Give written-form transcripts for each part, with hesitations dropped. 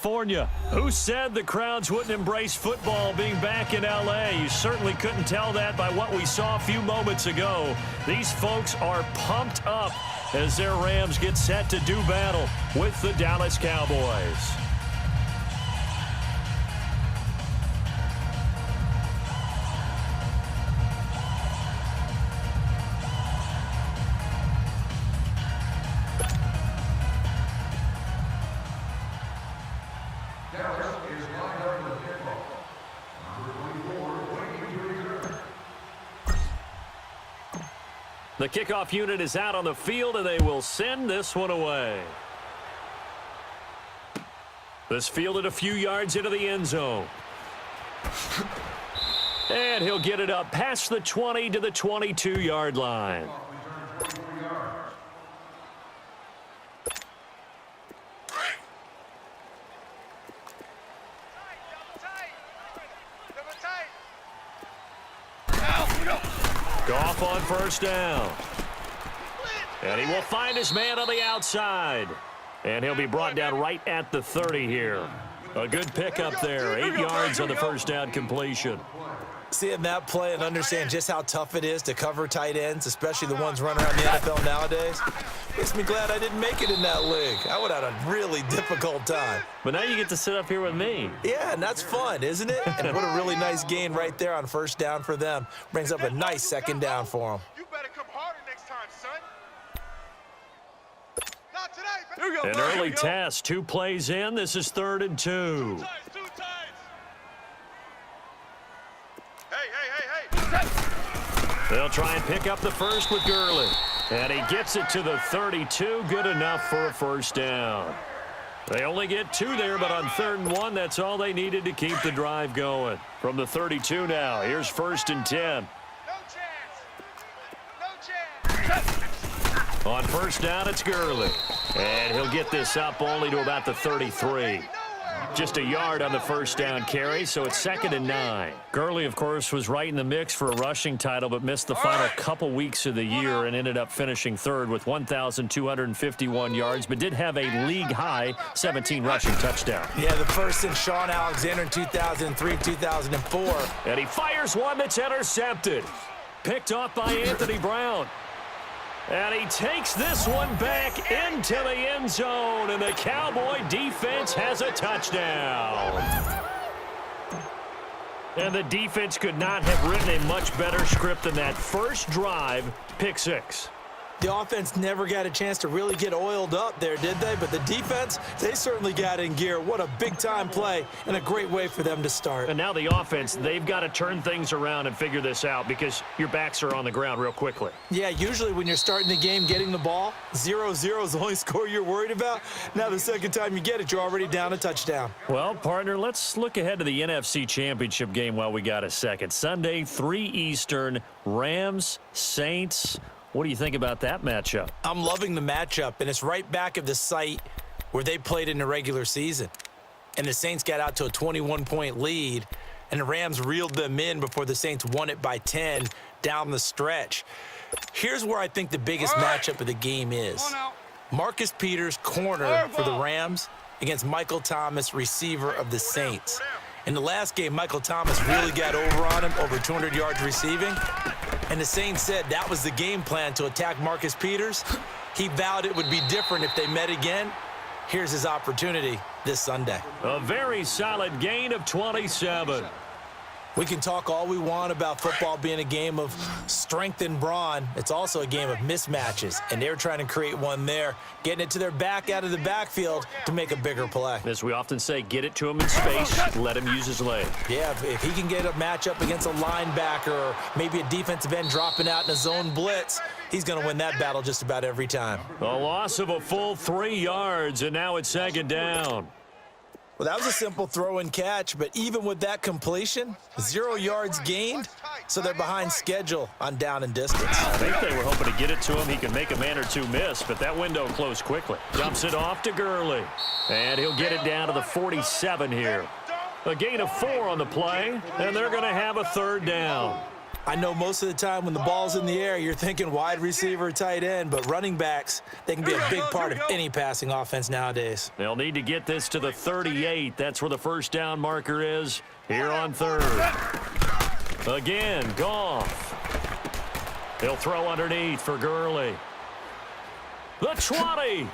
California. Who said the crowds wouldn't embrace football being back in L.A.? You certainly couldn't tell that by what we saw a few moments ago. These folks are pumped up as their Rams get set to do battle with the Dallas Cowboys. The kickoff unit is out on the field, and they will send this one away. This fielded a few yards into the end zone. And he'll get it up past the 20 to the 22-yard line. Goff on first down. And he will find his man on the outside. And he'll be brought down right at the 30 here. A good pickup there. 8 yards on the first down completion. Seeing that play and understand just how tough it is to cover tight ends, especially the ones running around the NFL nowadays, makes me glad I didn't make it in that league. I would have had a really difficult time. But now you get to sit up here with me. Yeah, and that's fun, isn't it? And what a really nice gain right there on first down for them. Brings up a nice second down for them. You better come harder next time, son. Not today. An early test. 2 plays in. This is 3rd and 2. Two times. Hey. They'll try and pick up the first with Gurley. And he gets it to the 32. Good enough for a first down. They only get 2 there, but on 3rd and 1, that's all they needed to keep the drive going. From the 32 now, here's 1st and 10. No chance. On first down, it's Gurley. And he'll get this up only to about the 33. Just a yard on the first down carry, so it's 2nd and 9. Gurley, of course, was right in the mix for a rushing title, but missed the final couple weeks of the year and ended up finishing 3rd with 1,251 yards, but did have a league-high 17 rushing touchdowns. Yeah, the first in Sean Alexander in 2003, 2004. And he fires one that's intercepted. Picked off by Anthony Brown. And he takes this one back into the end zone, and the Cowboy defense has a touchdown. And the defense could not have written a much better script than that first drive, pick 6. The offense never got a chance to really get oiled up there, did they? But the defense, they certainly got in gear. What a big-time play and a great way for them to start. And now the offense, they've got to turn things around and figure this out because your backs are on the ground real quickly. Yeah, usually when you're starting the game, getting the ball, 0-0 is the only score you're worried about. Now the second time you get it, you're already down a touchdown. Well, partner, let's look ahead to the NFC Championship game while we got a second. Sunday, 3 Eastern, Rams, Saints. What do you think about that matchup? I'm loving the matchup, and it's right back of the site where they played in the regular season. And the Saints got out to a 21-point lead, and the Rams reeled them in before the Saints won it by 10 down the stretch. Here's where I think the biggest matchup of the game is. Marcus Peters, corner for the Rams, against Michael Thomas, receiver of the Saints. In the last game, Michael Thomas really got over on him, over 200 yards receiving. And the Saints said that was the game plan, to attack Marcus Peters. He vowed it would be different if they met again. Here's his opportunity this Sunday. A very solid gain of 27. We can talk all we want about football being a game of strength and brawn. It's also a game of mismatches, and they're trying to create one there, getting it to their back out of the backfield to make a bigger play. As we often say, get it to him in space, let him use his leg. Yeah, if he can get a matchup against a linebacker or maybe a defensive end dropping out in a zone blitz, he's going to win that battle just about every time. A loss of a full 3 yards, and now it's 2nd down. Well, that was a simple throw and catch, but even with that completion, 0 yards gained, so they're behind schedule on down and distance. I think they were hoping to get it to him. He can make a man or two miss, but that window closed quickly. Dumps it off to Gurley, and he'll get it down to the 47 here. A gain of 4 on the play, and they're going to have a 3rd down. I know most of the time when the ball's in the air, you're thinking wide receiver, tight end, but running backs, they can be a big part of any passing offense nowadays. They'll need to get this to the 38. That's where the first down marker is here on third. Again, Goff. He'll throw underneath for Gurley. The 20.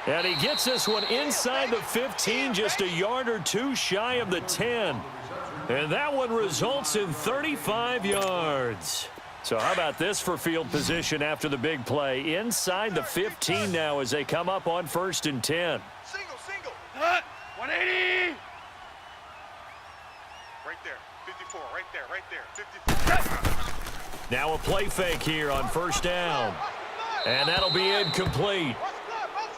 And he gets this one inside the 15, just a yard or two shy of the 10. And that one results in 35 yards. So how about this for field position after the big play? Inside the 15 now as they come up on 1st and 10. Single. Hut. 180. Right there. 54. Right there. 54. Now a play fake here on 1st down. And that'll be incomplete.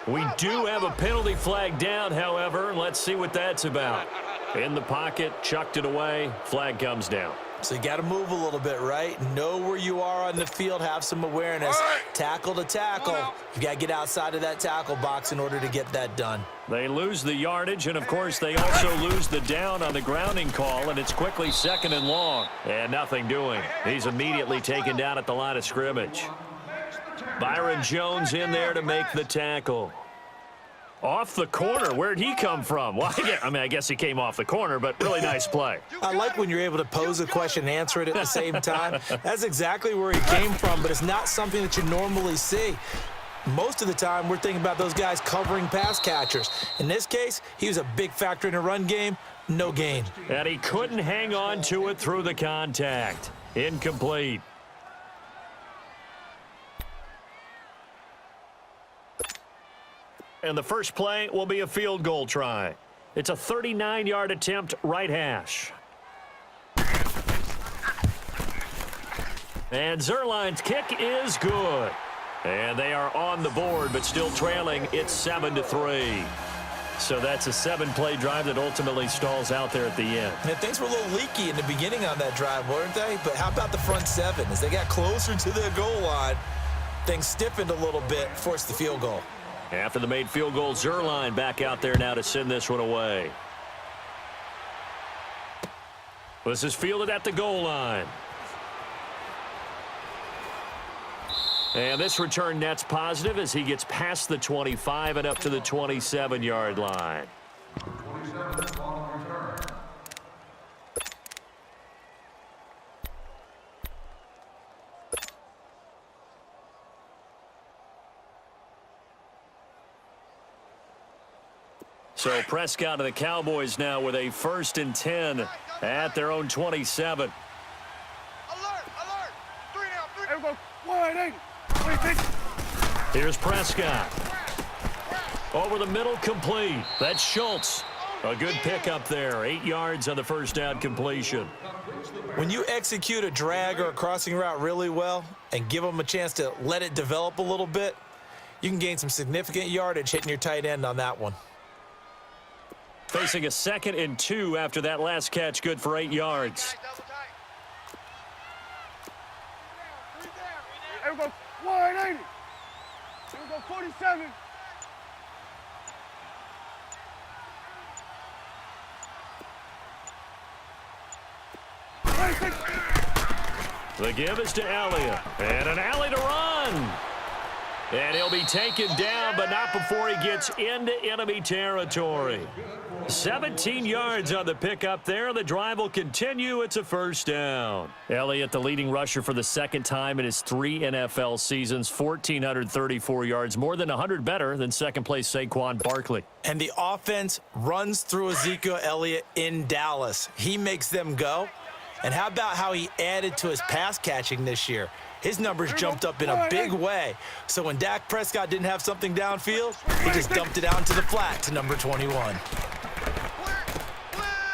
We do have a penalty flag down, however. Let's see what that's about. In the pocket, chucked it away, flag comes down. So you got to move a little bit, right? Know where you are on the field, have some awareness. Tackle to tackle. You got to get outside of that tackle box in order to get that done. They lose the yardage, and of course they also lose the down on the grounding call, and it's quickly 2nd and long. And nothing doing. He's immediately taken down at the line of scrimmage. Byron Jones in there to make the tackle. Off the corner. Where'd he come from? Well, I guess he came off the corner, but really nice play. I like when you're able to pose a question and answer it at the same time. That's exactly where he came from, but it's not something that you normally see. Most of the time, we're thinking about those guys covering pass catchers. In this case, he was a big factor in the run game. No gain. And he couldn't hang on to it through the contact. Incomplete. And the first play will be a field goal try. It's a 39-yard attempt, right hash. And Zerline's kick is good. And they are on the board, but still trailing. It's 7-3. So that's a 7-play drive that ultimately stalls out there at the end. And things were a little leaky in the beginning on that drive, weren't they? But how about the front 7? As they got closer to the goal line, things stiffened a little bit, forced the field goal. After the made field goal, Zerline back out there now to send this one away. This is fielded at the goal line. And this return net's positive as he gets past the 25 and up to the 27-yard line. So Prescott and the Cowboys now with a 1st and 10 at their own 27. Alert. 3 down. There we go. 180. Here's Prescott. Over the middle, complete. That's Schultz. A good pickup there. 8 yards on the first down completion. When you execute a drag or a crossing route really well and give them a chance to let it develop a little bit, you can gain some significant yardage hitting your tight end on that one. Facing a 2nd and 2 after that last catch, good for 8 yards. There we go. 180. There we go. 47. The give is to Elliott. And an alley to run. And he'll be taken down, but not before he gets into enemy territory. 17 yards on the pickup there. The drive will continue. It's a first down. Elliott, the leading rusher for the 2nd time in his 3 NFL seasons, 1,434 yards, more than 100 better than 2nd place Saquon Barkley. And the offense runs through Ezekiel Elliott in Dallas. He makes them go. And how about how he added to his pass catching this year? His numbers jumped up in a big way. So when Dak Prescott didn't have something downfield, he just dumped it out into the flat to number 21.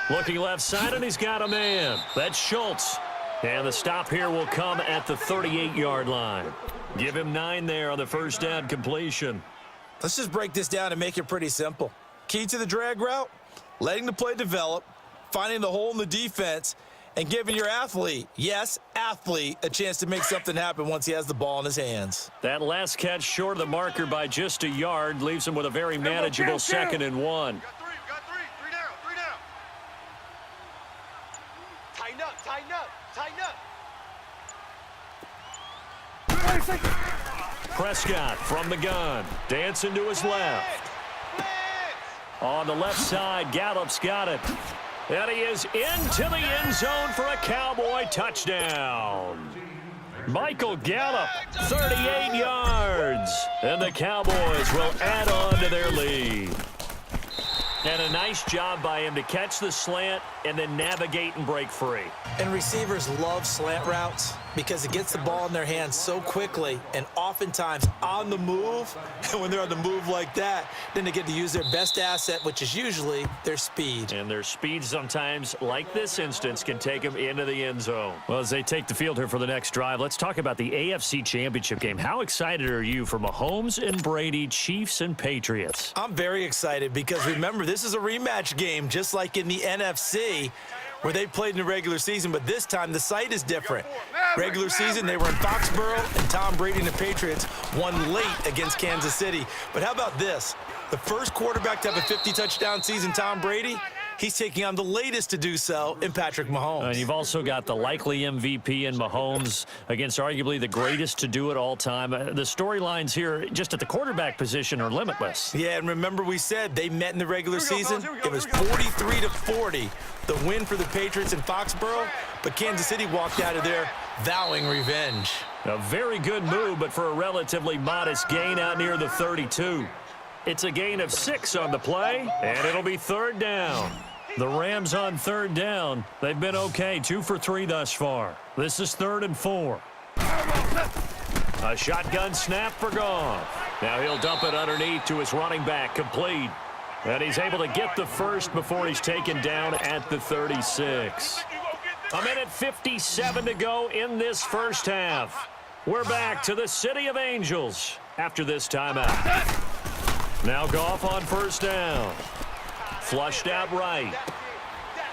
Looking left side, and he's got a man. That's Schultz. And the stop here will come at the 38-yard line. Give him 9 there on the first down completion. Let's just break this down and make it pretty simple. Key to the drag route, letting the play develop, finding the hole in the defense, and giving your athlete, yes, athlete, a chance to make something happen once he has the ball in his hands. That last catch short of the marker by just a yard leaves him with a very manageable 2nd and 1. Got three. 3 down. Tighten up. Prescott from the gun, dancing to his left. On the left side, Gallup's got it. And he is into the end zone for a Cowboy touchdown. Michael Gallup, 38 yards. And the Cowboys will add on to their lead. And a nice job by him to catch the slant and then navigate and break free. And receivers love slant routes because it gets the ball in their hands so quickly and oftentimes on the move. And when they're on the move like that, then they get to use their best asset, which is usually their speed. And their speed sometimes, like this instance, can take them into the end zone. Well, as they take the field here for the next drive, let's talk about the AFC Championship game. How excited are you for Mahomes and Brady, Chiefs and Patriots? I'm very excited because, remember, this is a rematch game just like in the NFC where they played in the regular season, but this time the site is different. Regular season, they were in Foxborough, and Tom Brady and the Patriots won late against Kansas City. But how about this? The first quarterback to have a 50-touchdown season, Tom Brady, he's taking on the latest to do so in Patrick Mahomes. And you've also got the likely MVP in Mahomes against arguably the greatest to do it all time. The storylines here just at the quarterback position are limitless. Yeah, and remember we said they met in the regular season. It was 43-40, the win for the Patriots in Foxborough, but Kansas City walked out of there vowing revenge. A very good move, but for a relatively modest gain out near the 32. It's a gain of 6 on the play, and it'll be third down. The Rams on third down. They've been okay, 2 for 3 thus far. This is 3rd and 4. A shotgun snap for Goff. Now he'll dump it underneath to his running back, complete. And he's able to get the first before he's taken down at the 36. A minute 57 to go in this first half. We're back to the City of Angels after this timeout. Now Goff on first down. Flushed out right.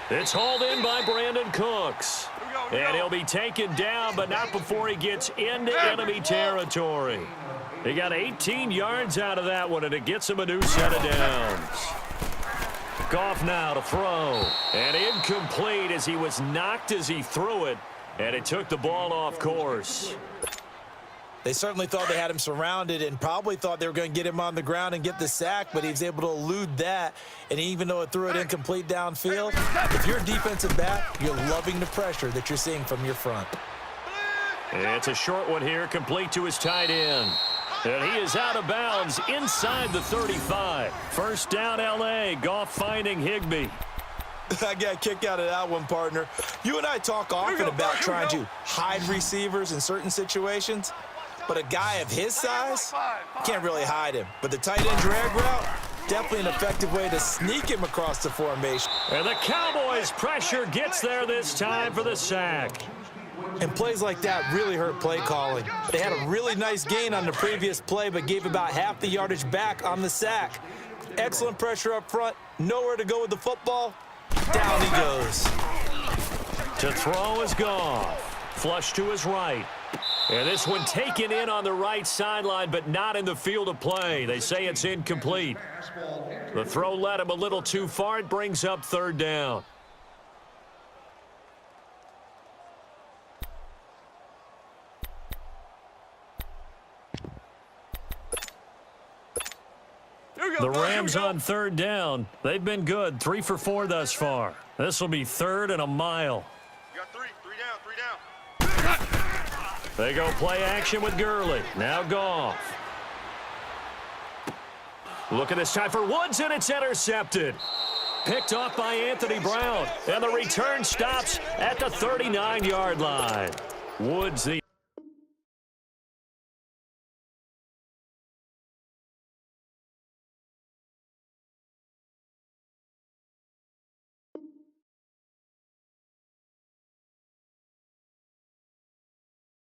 It's hauled in by Brandon Cooks. And he'll be taken down, but not before he gets into enemy territory. He got 18 yards out of that one, and it gets him a new set of downs. Goff now to throw. And incomplete as he was knocked as he threw it, and it took the ball off course. They certainly thought they had him surrounded and probably thought they were going to get him on the ground and get the sack, but he was able to elude that. And even though it threw it incomplete downfield, if you're a defensive back, you're loving the pressure that you're seeing from your front. It's a short one here, complete to his tight end. And he is out of bounds inside the 35. First down, L.A. Goff finding Higbee. I got a kick out of that one, partner. You and I talk often about trying to hide receivers in certain situations. But a guy of his size, can't really hide him. But the tight end drag route, definitely an effective way to sneak him across the formation. And the Cowboys' pressure gets there this time for the sack. And plays like that really hurt play calling. They had a really nice gain on the previous play, but gave about half the yardage back on the sack. Excellent pressure up front, nowhere to go with the football. Down he goes. To throw is Goff. Flush to his right. And this one taken in on the right sideline, but not in the field of play. They say it's incomplete. The throw led him a little too far. It brings up third down. The Rams on third down. They've been good, 3 for 4 thus far. This will be 3rd and a mile. You got 3 down. They go play action with Gurley. Now Goff. Look at this time for Woods, and it's intercepted. Picked off by Anthony Brown. And the return stops at the 39-yard line. Woods, the